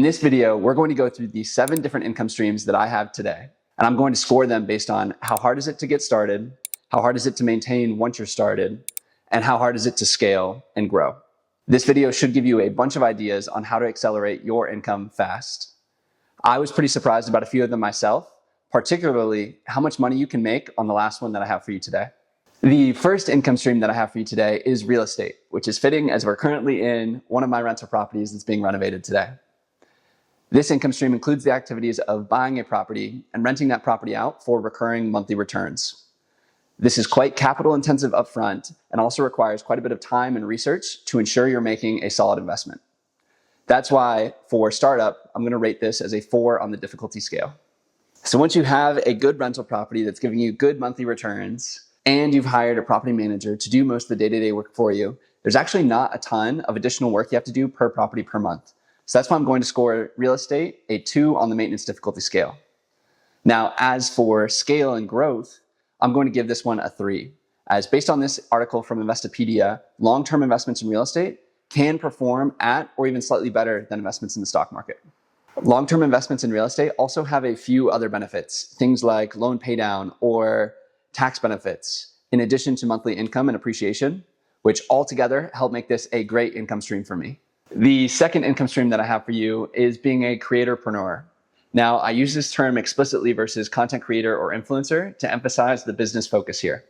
this video, we're going to go through the 7 different income streams that I have today. And I'm going to score them based on how hard is it to get started, how hard is it to maintain once you're started, and how hard is it to scale and grow. This video should give you a bunch of ideas on how to accelerate your income fast. I was pretty surprised about a few of them myself, particularly how much money you can make on the last one that I have for you today. The first income stream that I have for you today is real estate, which is fitting as we're currently in one of my rental properties that's being renovated today. This income stream includes the activities of buying a property and renting that property out for recurring monthly returns. This is quite capital intensive upfront and also requires quite a bit of time and research to ensure you're making a solid investment. That's why for startup, I'm going to rate this as a 4 on the difficulty scale. So once you have a good rental property that's giving you good monthly returns, and you've hired a property manager to do most of the day-to-day work for you, there's actually not a ton of additional work you have to do per property per month. So that's why I'm going to score real estate a 2 on the maintenance difficulty scale. Now, as for scale and growth, I'm going to give this one a 3. As based on this article from Investopedia, long-term investments in real estate can perform at or even slightly better than investments in the stock market. Long-term investments in real estate also have a few other benefits, things like loan paydown or tax benefits, in addition to monthly income and appreciation, which altogether help make this a great income stream for me. The second income stream that I have for you is being a creatorpreneur. Now, I use this term explicitly versus content creator or influencer to emphasize the business focus here.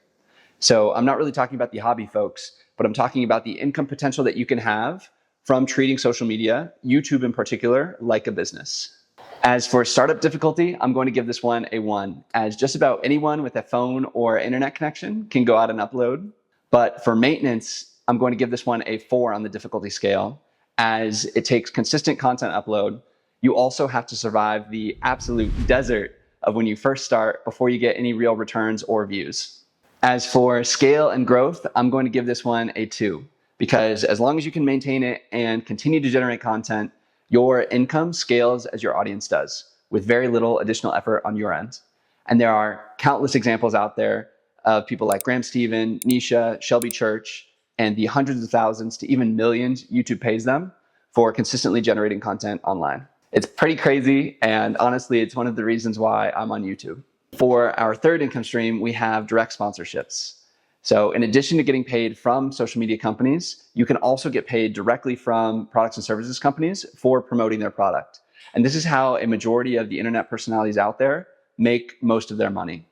So I'm not really talking about the hobby folks, but I'm talking about the income potential that you can have from treating social media, YouTube in particular, like a business. As for startup difficulty, I'm going to give this one a 1, as just about anyone with a phone or internet connection can go out and upload. But for maintenance, I'm going to give this one a 4 on the difficulty scale, as it takes consistent content upload. You also have to survive the absolute desert of when you first start before you get any real returns or views. As for scale and growth, I'm going to give this one a 2, because as long as you can maintain it and continue to generate content, your income scales as your audience does, with very little additional effort on your end. And there are countless examples out there of people like Graham Stephan, Nisha, Shelby Church, and the hundreds of thousands to even millions YouTube pays them for consistently generating content online. It's pretty crazy, and honestly, it's one of the reasons why I'm on YouTube. For our third income stream, we have direct sponsorships. So in addition to getting paid from social media companies, you can also get paid directly from products and services companies for promoting their product. And this is how a majority of the internet personalities out there make most of their money.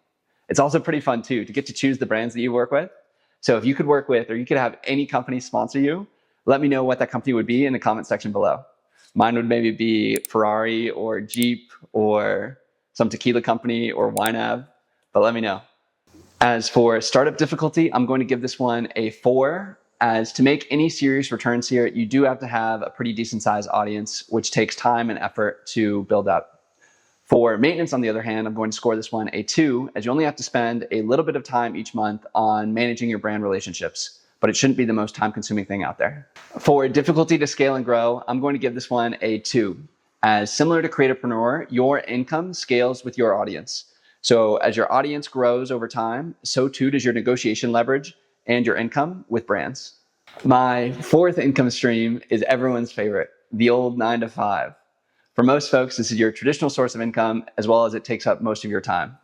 It's also pretty fun too, to get to choose the brands that you work with. So if you could work with, or you could have any company sponsor you, let me know what that company would be in the comment section below. Mine would maybe be Ferrari or Jeep or some tequila company or YNAB, but let me know. As for startup difficulty, I'm going to give this one a 4, as to make any serious returns here, you do have to have a pretty decent sized audience, which takes time and effort to build up. For maintenance, on the other hand, I'm going to score this one a 2, as you only have to spend a little bit of time each month on managing your brand relationships, but it shouldn't be the most time-consuming thing out there. For difficulty to scale and grow, I'm going to give this one a 2, as similar to Creatorpreneur, your income scales with your audience. So as your audience grows over time, so too does your negotiation leverage and your income with brands. My fourth income stream is everyone's favorite, the old 9 to 5. For most folks, this is your traditional source of income, as well as it takes up most of your time.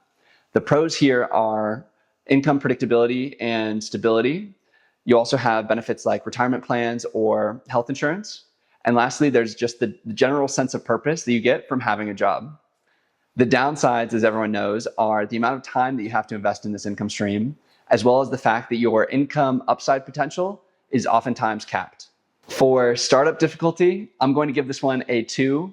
The pros here are income predictability and stability. You also have benefits like retirement plans or health insurance. And lastly, there's just the general sense of purpose that you get from having a job. The downsides, as everyone knows, are the amount of time that you have to invest in this income stream, as well as the fact that your income upside potential is oftentimes capped. For startup difficulty, I'm going to give this one a 2,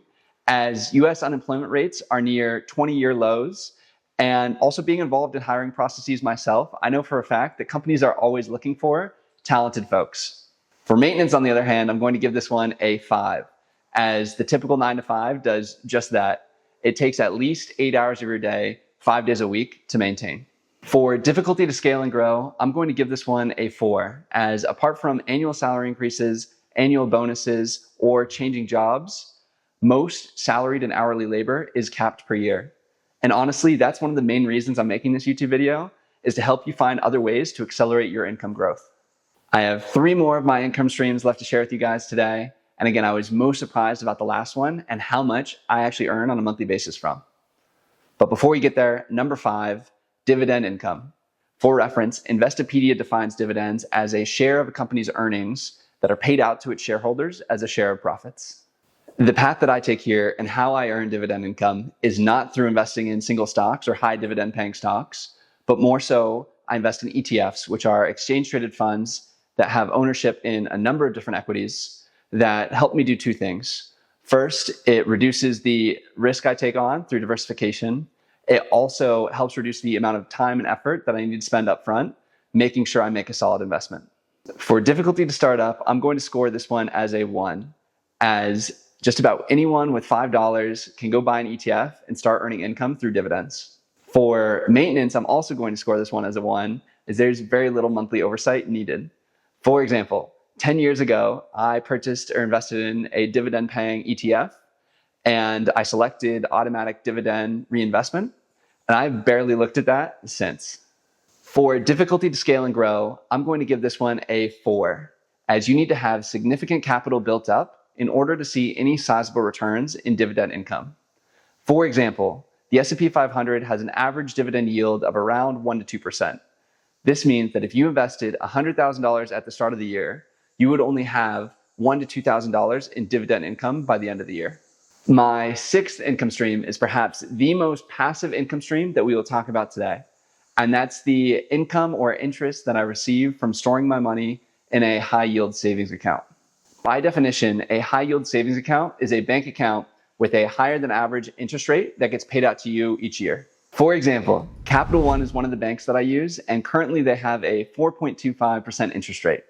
as US unemployment rates are near 20-year lows, and also being involved in hiring processes myself, I know for a fact that companies are always looking for talented folks. For maintenance, on the other hand, I'm going to give this one a 5, as the typical 9 to 5 does just that. It takes at least 8 hours of your day, 5 days a week to maintain. For difficulty to scale and grow, I'm going to give this one a 4, as apart from annual salary increases, annual bonuses, or changing jobs, most salaried and hourly labor is capped per year. And honestly, that's one of the main reasons I'm making this YouTube video, is to help you find other ways to accelerate your income growth. I have 3 more of my income streams left to share with you guys today. And again, I was most surprised about the last one and how much I actually earn on a monthly basis from. But before we get there, number 5, dividend income. For reference, Investopedia defines dividends as a share of a company's earnings that are paid out to its shareholders as a share of profits. The path that I take here and how I earn dividend income is not through investing in single stocks or high dividend paying stocks, but more so I invest in ETFs, which are exchange traded funds that have ownership in a number of different equities that help me do 2 things. First, it reduces the risk I take on through diversification. It also helps reduce the amount of time and effort that I need to spend up front, making sure I make a solid investment. For difficulty to start up, I'm going to score this one as a 1, as just about anyone with $5 can go buy an ETF and start earning income through dividends. For maintenance, I'm also going to score this one as a 1, as there's very little monthly oversight needed. For example, 10 years ago, I purchased or invested in a dividend paying ETF, and I selected automatic dividend reinvestment, and I've barely looked at that since. For difficulty to scale and grow, I'm going to give this one a 4, as you need to have significant capital built up in order to see any sizable returns in dividend income. For example, the S&P 500 has an average dividend yield of around 1% to 2%. This means that if you invested $100,000 at the start of the year, you would only have $1,000 to $2,000 in dividend income by the end of the year. My 6th income stream is perhaps the most passive income stream that we will talk about today, and that's the income or interest that I receive from storing my money in a high yield savings account. By definition, a high yield savings account is a bank account with a higher than average interest rate that gets paid out to you each year. For example, Capital One is one of the banks that I use, and currently they have a 4.25% interest rate.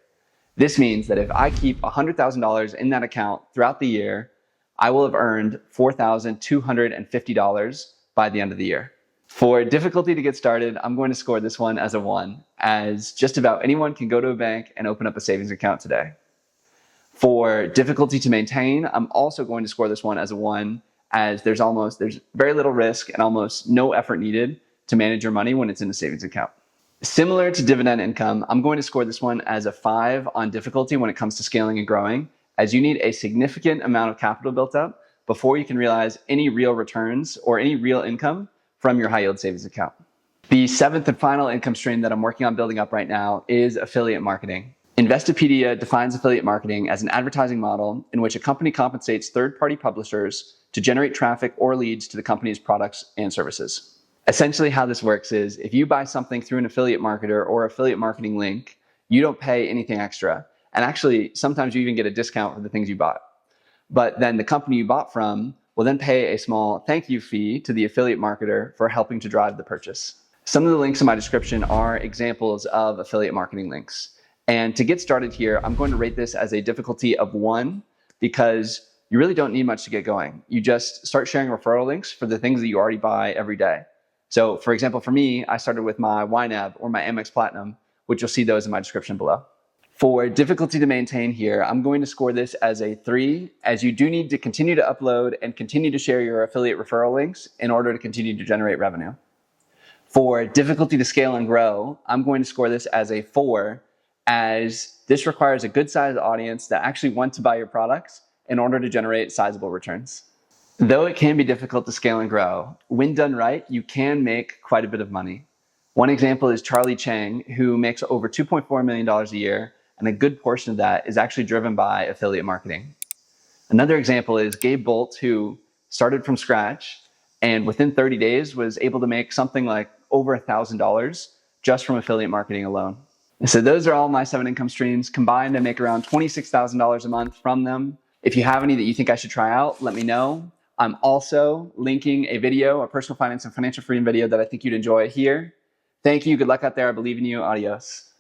This means that if I keep $100,000 in that account throughout the year, I will have earned $4,250 by the end of the year. For difficulty to get started, I'm going to score this one as a 1, as just about anyone can go to a bank and open up a savings account today. For difficulty to maintain, I'm also going to score this one as a 1, as there's very little risk and almost no effort needed to manage your money when it's in a savings account. Similar to dividend income, I'm going to score this one as a 5 on difficulty when it comes to scaling and growing, as you need a significant amount of capital built up before you can realize any real returns or any real income from your high yield savings account. The 7th and final income stream that I'm working on building up right now is affiliate marketing. Investopedia defines affiliate marketing as an advertising model in which a company compensates third-party publishers to generate traffic or leads to the company's products and services. Essentially how this works is if you buy something through an affiliate marketer or affiliate marketing link, you don't pay anything extra. And actually, sometimes you even get a discount for the things you bought. But then the company you bought from will then pay a small thank you fee to the affiliate marketer for helping to drive the purchase. Some of the links in my description are examples of affiliate marketing links. And to get started here, I'm going to rate this as a difficulty of 1 because you really don't need much to get going. You just start sharing referral links for the things that you already buy every day. So for example, for me, I started with my YNAB or my Amex Platinum, which you'll see those in my description below. For difficulty to maintain here, I'm going to score this as a 3, as you do need to continue to upload and continue to share your affiliate referral links in order to continue to generate revenue. For difficulty to scale and grow, I'm going to score this as a 4, as this requires a good sized audience that actually want to buy your products in order to generate sizable returns. Though it can be difficult to scale and grow, when done right, you can make quite a bit of money. One example is Charlie Chang, who makes over $2.4 million a year, and a good portion of that is actually driven by affiliate marketing. Another example is Gabe Bolt, who started from scratch and within 30 days was able to make something like over $1,000 just from affiliate marketing alone. So those are all my 7 income streams. Combined, I make around $26,000 a month from them. If you have any that you think I should try out, let me know. I'm also linking a video, a personal finance and financial freedom video that I think you'd enjoy here. Thank you. Good luck out there. I believe in you. Adios.